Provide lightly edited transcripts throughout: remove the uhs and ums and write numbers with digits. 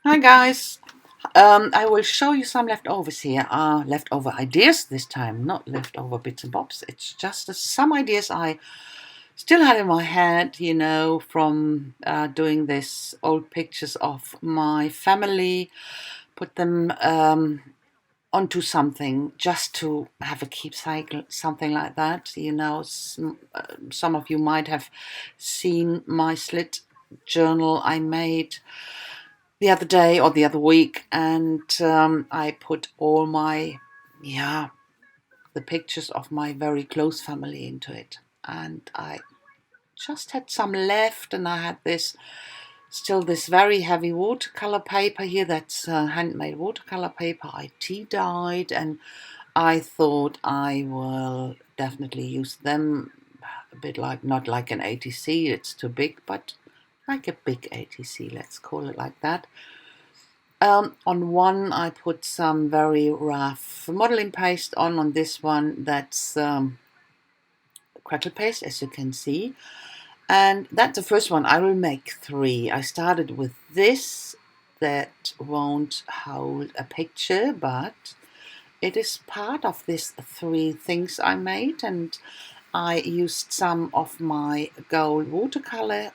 Hi guys. I will show you some leftovers here. Leftover ideas this time, not leftover bits and bobs. It's just some ideas I still had in my head, from doing this old pictures of my family, put them onto something just to have a keepsake, something like that. Some of you might have seen my slit journal I made the other day or the other week, and I put all the pictures of my very close family into it. And I just had some left, and I had this very heavy watercolor paper here. That's handmade watercolor paper. I tea dyed, and I thought I will definitely use them a bit like, not like an ATC, it's too big, but like a big ATC, let's call it like that. On one, I put some very rough modeling paste on. On this one, that's crackle paste, as you can see. And that's the first one. I will make three. I started with this that won't hold a picture, but it is part of these three things I made. And I used some of my gold watercolor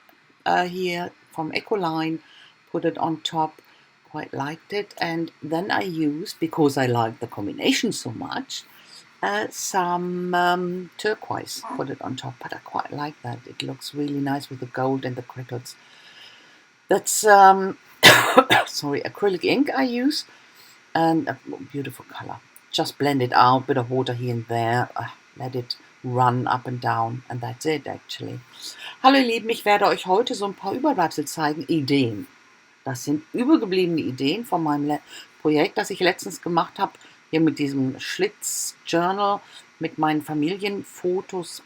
here from Ecoline, put it on top, quite liked it. And then I used, because I liked the combination so much, some turquoise, put it on top, but I quite like that. It looks really nice with the gold and the crickets. That's, sorry, acrylic ink I use, and a beautiful color. Just blend it out, bit of water here and there, let it run up and down, and that's it actually. Hallo ihr Lieben, ich werde euch heute so ein paar Überbleibsel zeigen, Ideen. Das sind übergebliebene Ideen von meinem Projekt, das ich letztens gemacht habe, hier mit diesem Schlitz-Journal, mit meinen Familienfotos.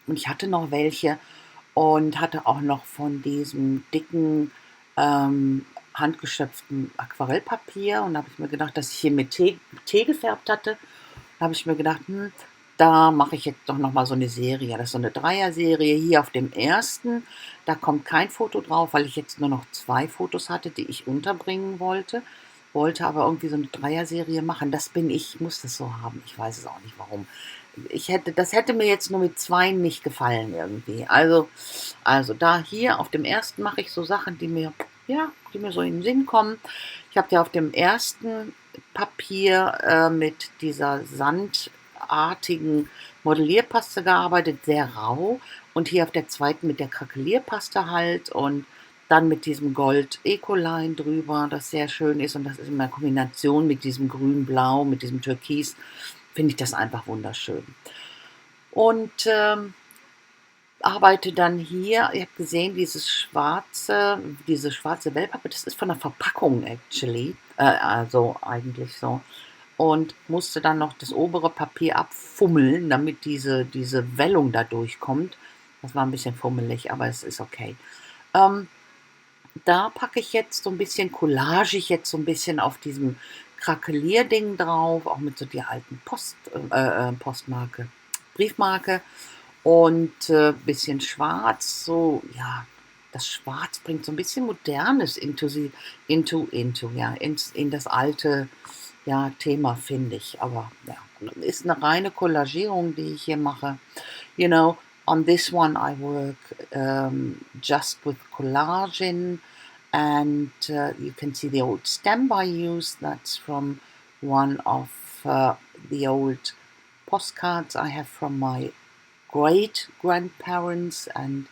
Und ich hatte noch welche und hatte auch noch von diesem dicken, handgeschöpften Aquarellpapier. Und da habe ich mir gedacht, dass ich hier mit Tee gefärbt hatte. Da habe ich mir gedacht, da mache ich jetzt doch nochmal so eine Serie. Das ist so eine Dreier-Serie. Hier auf dem ersten, da kommt kein Foto drauf, weil ich jetzt nur noch 2 Fotos hatte, die ich unterbringen wollte. Wollte aber irgendwie so eine Dreier-Serie machen. Das bin ich muss das so haben. Ich weiß es auch nicht warum. Das hätte mir jetzt nur mit 2 nicht gefallen irgendwie. Also da hier auf dem ersten mache ich so Sachen, die mir so in den Sinn kommen. Ich habe ja auf dem ersten Papier mit dieser sandartigen Modellierpaste gearbeitet, sehr rau. Und hier auf der zweiten mit der Krakelierpaste halt und dann mit diesem Gold Ecoline drüber, das sehr schön ist. Und das ist in der Kombination mit diesem grün-blau, mit diesem Türkis, finde ich das einfach wunderschön. Und arbeite dann hier, ihr habt gesehen, diese schwarze Wellpappe, das ist von der Verpackung actually, also eigentlich so. Und musste dann noch das obere Papier abfummeln, damit diese Wellung da durchkommt. Das war ein bisschen fummelig, aber es ist okay. Da packe ich jetzt so ein bisschen, collage ich jetzt so ein bisschen auf diesem Krakelierding drauf, auch mit so der alten Postmarke, Briefmarke und bisschen schwarz, so, ja, das Schwarz bringt so ein bisschen Modernes in das alte, ja, Thema, finde ich. Aber ja, ist eine reine Collagierung, die ich hier mache. You know, on this one I work just with collaging, and you can see the old stamp I use. That's from one of the old postcards I have from my great grandparents, and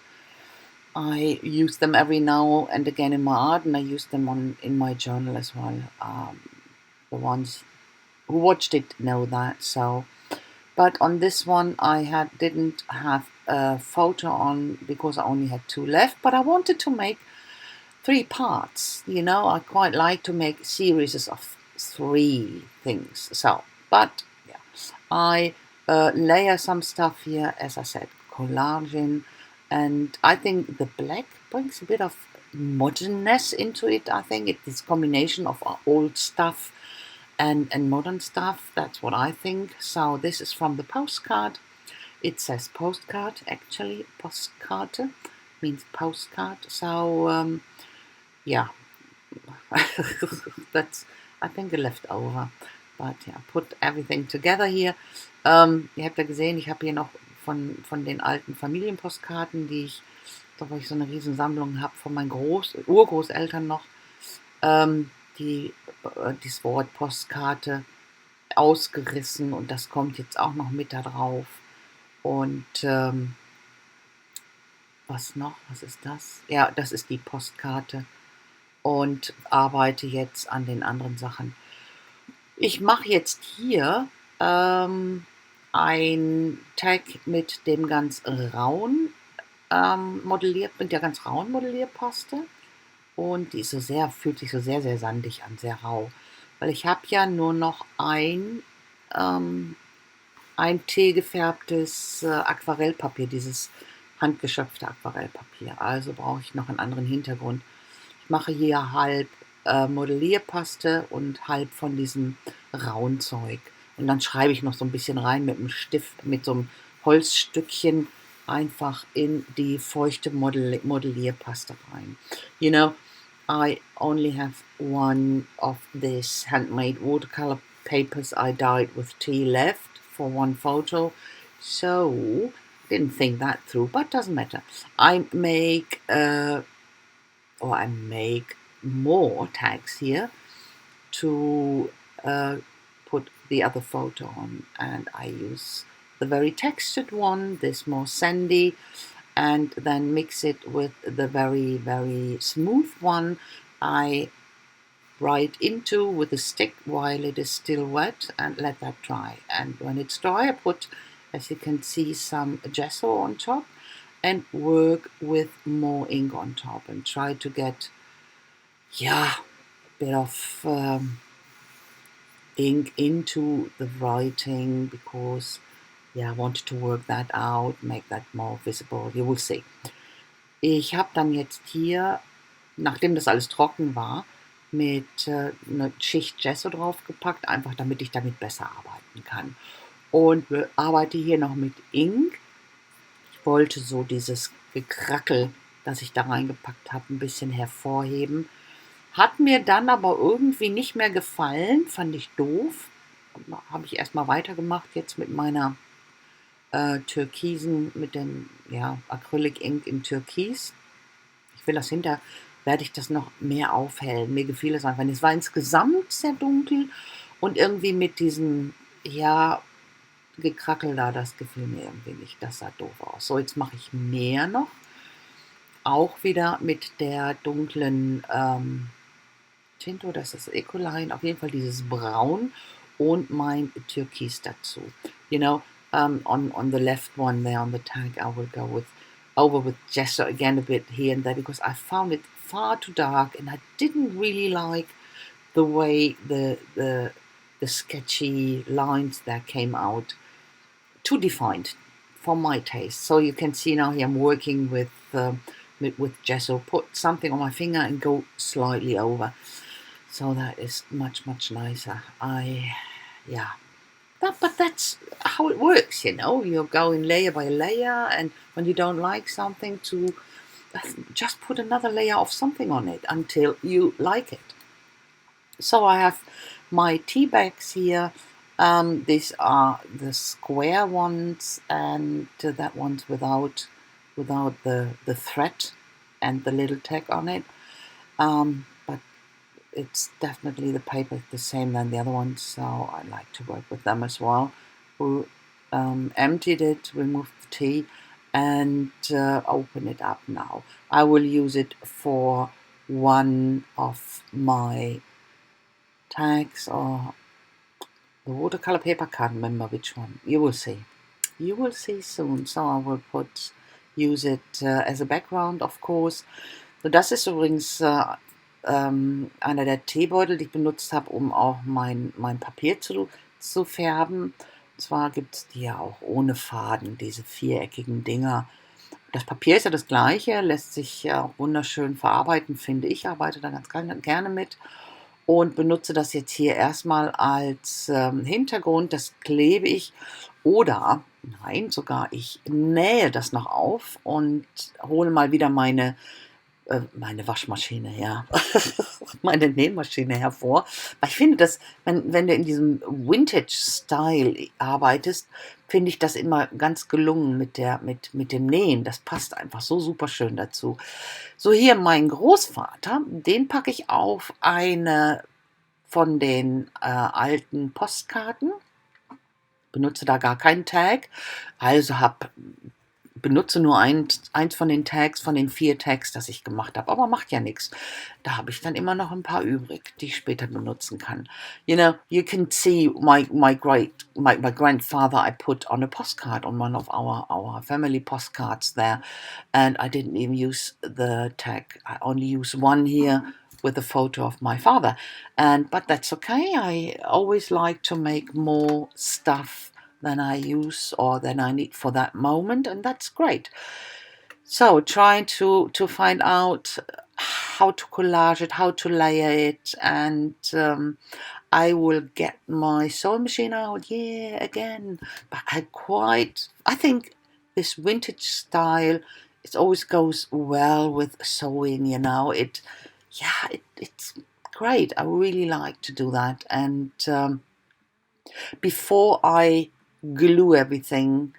I use them every now and again in my art, and I use them in my journal as well. The ones who watched it know that. So, but on this one I didn't have a photo on because I only had 2 left. But I wanted to make 3 parts. I quite like to make series of 3 things. So, but yeah, I layer some stuff here, as I said, collaging, and I think the black brings a bit of modernness into it. I think it's this combination of old stuff and modern stuff. That's what I think. So this is from the postcard. It says postcard, actually. Postkarte means postcard. So yeah, That's, I think, a leftover. But yeah, put everything together here. Ihr habt ja gesehen, ich habe hier noch von den alten Familienpostkarten, wo ich so eine riesen Sammlung habe von meinen Urgroßeltern noch, die, dieses Wort Postkarte ausgerissen und das kommt jetzt auch noch mit da drauf. Und was noch? Was ist das? Ja, das ist die Postkarte und arbeite jetzt an den anderen Sachen. Ich mache jetzt hier ein Tag mit dem ganz rauen mit der ganz rauen Modellierpaste und die ist fühlt sich so sehr, sehr sandig an, sehr rau. Weil ich habe ja nur noch ein teegefärbtes Aquarellpapier, dieses handgeschöpfte Aquarellpapier. Also brauche ich noch einen anderen Hintergrund. Ich mache hier halb Modellierpaste und halb von diesem rauen Zeug. Und dann schreibe ich noch so ein bisschen rein mit einem Stift, mit so einem Holzstückchen einfach in die feuchte Modellierpaste rein. You know, I only have one of this handmade watercolor papers I dyed with tea left for one photo, so didn't think that through, but doesn't matter. I make more tags here to put the other photo on, and I use the very textured one, this more sandy, and then mix it with the very, very smooth one I write into with a stick while it is still wet and let that dry. And when it's dry, I put, as you can see, some gesso on top and work with more ink on top and try to get, a bit of ink into the writing because, I wanted to work that out, make that more visible. You will see. Ich habe dann jetzt hier, nachdem das alles trocken war, mit einer Schicht Gesso draufgepackt, einfach damit ich damit besser arbeiten kann. Und arbeite hier noch mit Ink. Ich wollte so dieses Gekrackel, das ich da reingepackt habe, ein bisschen hervorheben. Hat mir dann aber irgendwie nicht mehr gefallen, fand ich doof. Habe ich erstmal weitergemacht jetzt mit meiner Türkisen, mit dem Acrylic Ink in Türkis. Ich will werde ich das noch mehr aufhellen. Mir gefiel es einfach. Es war insgesamt sehr dunkel und irgendwie mit diesem, Gekrackel da, das gefiel mir irgendwie nicht. Das sah doof aus. So, jetzt mache ich mehr noch. Auch wieder mit der dunklen Tinto, das ist Ecoline, auf jeden Fall dieses Braun und mein Türkis dazu. You know, on the left one there on the tag, I will go over with gesso again a bit here and there because I found it far too dark and I didn't really like the way the sketchy lines there came out. Too defined for my taste. So you can see now here I'm working with gesso. Put something on my finger and go slightly over. So that is much, much nicer. But that's how it works, you know. You're going layer by layer, and when you don't like something, to just put another layer of something on it until you like it. So I have my tea bags here. These are the square ones, and that one's without the thread and the little tag on it. But it's definitely the paper is the same than the other ones, so I like to work with them as well. We emptied it, removed the tea, and open it up now. I will use it for one of my tags or the watercolor paper. Can't remember which one. You will see. You will see soon. So I will use it as a background, of course. So, das ist übrigens einer der Teebeutel, die ich benutzt habe, um auch mein Papier zu färben. Und zwar gibt es die ja auch ohne Faden, diese viereckigen Dinger. Das Papier ist ja das gleiche, lässt sich ja auch wunderschön verarbeiten, finde ich. Arbeite da ganz gerne mit und benutze das jetzt hier erstmal als Hintergrund. Das klebe ich oder, nein, sogar ich nähe das noch auf und hole mal wieder meine Meine Waschmaschine, ja. Meine Nähmaschine hervor. Weil ich finde das, wenn du in diesem Vintage-Style arbeitest, finde ich das immer ganz gelungen mit dem Nähen. Das passt einfach so super schön dazu. So, hier mein Großvater, den packe ich auf eine von den alten Postkarten. Benutze da gar keinen Tag. Also benutze nur eins von den Tags, von den 4 Tags, das ich gemacht habe. Aber macht ja nichts. Da habe ich dann immer noch ein paar übrig, die ich später benutzen kann. You know, you can see my grandfather I put on a postcard on one of our family postcards there. And I didn't even use the tag. I only use one here with a photo of my father. But that's okay. I always like to make more stuff than I use or than I need for that moment, and that's great. So trying to find out how to collage it, how to layer it, and I will get my sewing machine out, yeah, again. But I think this vintage style, it always goes well with sewing, you know. It's great. I really like to do that, and before I glue everything,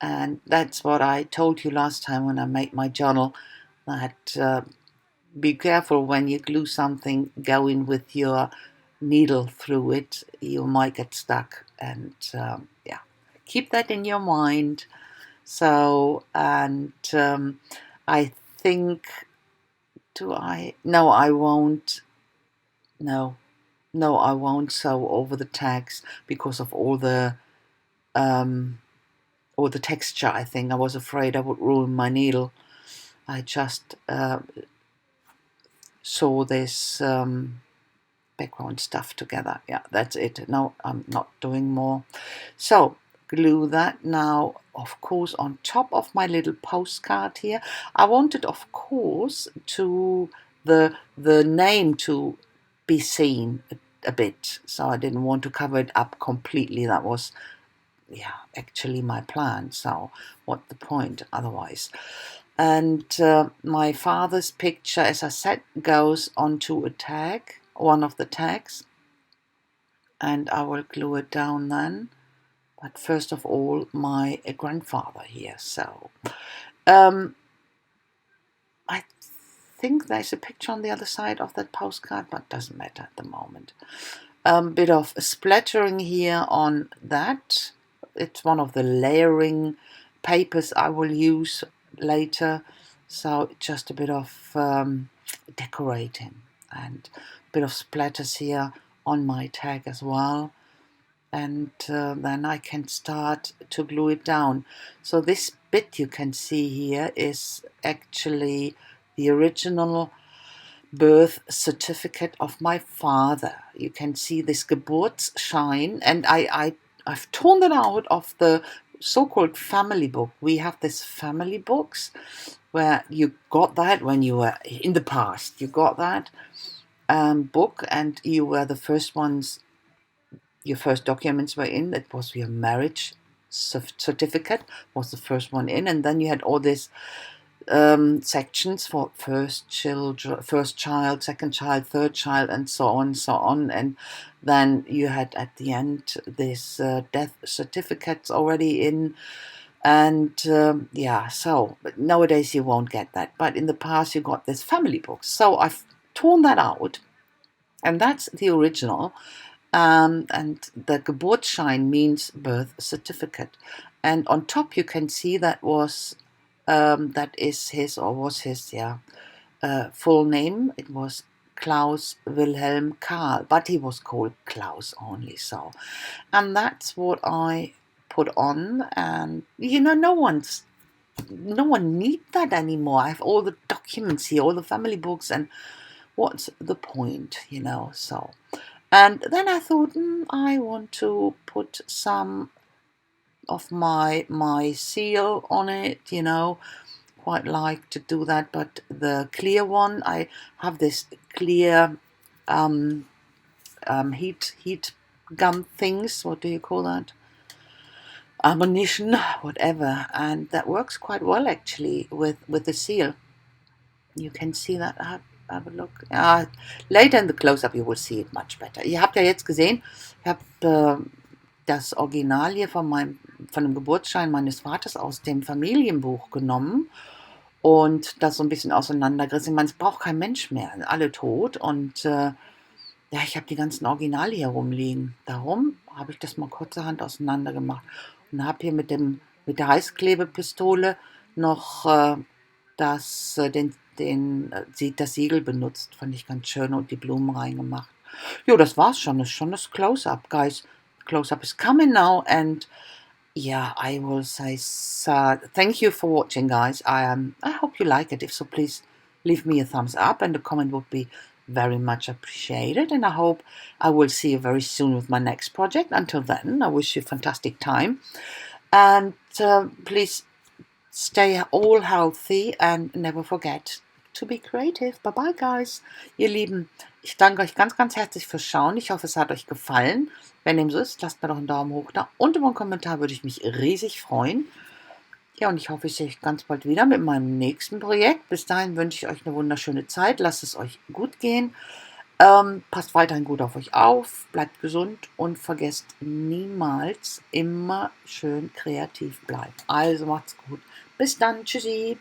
and that's what I told you last time when I made my journal, that be careful when you glue something, go in with your needle through it, you might get stuck, and yeah, keep that in your mind. So, and I think, no, I won't, no, I won't sew over the tags because of all the texture. I think I was afraid I would ruin my needle. I just saw this background stuff together. Yeah, that's it. No, I'm not doing more. So glue that now, of course, on top of my little postcard here. I wanted, of course, to the name to be seen a bit, so I didn't want to cover it up completely. That was, yeah, actually my plan. So what the point otherwise? And my father's picture, as I said, goes onto a tag, one of the tags, and I will glue it down then. But first of all, my grandfather here. So I think there's a picture on the other side of that postcard, but doesn't matter at the moment. Bit of splattering here on that. It's one of the layering papers I will use later. So just a bit of decorating and a bit of splatters here on my tag as well. And then I can start to glue it down. So this bit you can see here is actually the original birth certificate of my father. You can see this Geburtsschein, and I've torn it out of the so-called family book. We have this family books where you got that when you were in the past. You got that book, and you were the first ones. Your first documents were in. It was your marriage certificate was the first one in, and then you had all these sections for first child, second child, third child, and so on. And then you had at the end this death certificates already in. And yeah, so but nowadays you won't get that. But in the past you got this family book. So I've torn that out, and that's the original. And the Geburtsschein means birth certificate. And on top you can see that is his, or was his, full name. It was Klaus Wilhelm Karl, but he was called Klaus only. So, and that's what I put on. And no one need that anymore. I have all the documents here, all the family books, and what's the point, So, and then I thought, I want to put some of my seal on it, quite like to do that. But the clear one, I have this clear heat gun things. What do you call that? Ammunition, whatever, and that works quite well actually with the seal. You can see that. Have a look. Later in the close-up you will see it much better. Ihr habt ja jetzt gesehen, ich habe das Original hier von dem Geburtsschein meines Vaters aus dem Familienbuch genommen und das so ein bisschen auseinandergerissen. Ich meine, es braucht kein Mensch mehr, alle tot. Und ja, ich habe die ganzen Originale hier rumliegen. Darum habe ich das mal kurzerhand auseinander gemacht und habe hier mit der Heißklebepistole noch das Siegel benutzt. Fand ich ganz schön und die Blumen reingemacht. Jo, das war's schon. Das ist schon das Close-Up, guys. Close-Up is coming now and yeah, I will say thank you for watching, guys. I hope you like it. If so, please leave me a thumbs up and a comment would be very much appreciated. And I hope I will see you very soon with my next project. Until then, I wish you a fantastic time. And please stay all healthy and never forget to be creative. Bye bye, guys. Ihr Lieben, ich danke euch ganz, ganz herzlich fürs Schauen. Ich hoffe, es hat euch gefallen. Wenn dem so ist, lasst mir doch einen Daumen hoch da und über einen Kommentar würde ich mich riesig freuen. Ja, und ich hoffe, ich sehe euch ganz bald wieder mit meinem nächsten Projekt. Bis dahin wünsche ich euch eine wunderschöne Zeit. Lasst es euch gut gehen. Passt weiterhin gut auf euch auf. Bleibt gesund und vergesst niemals immer schön kreativ bleiben. Also macht's gut. Bis dann. Tschüssi.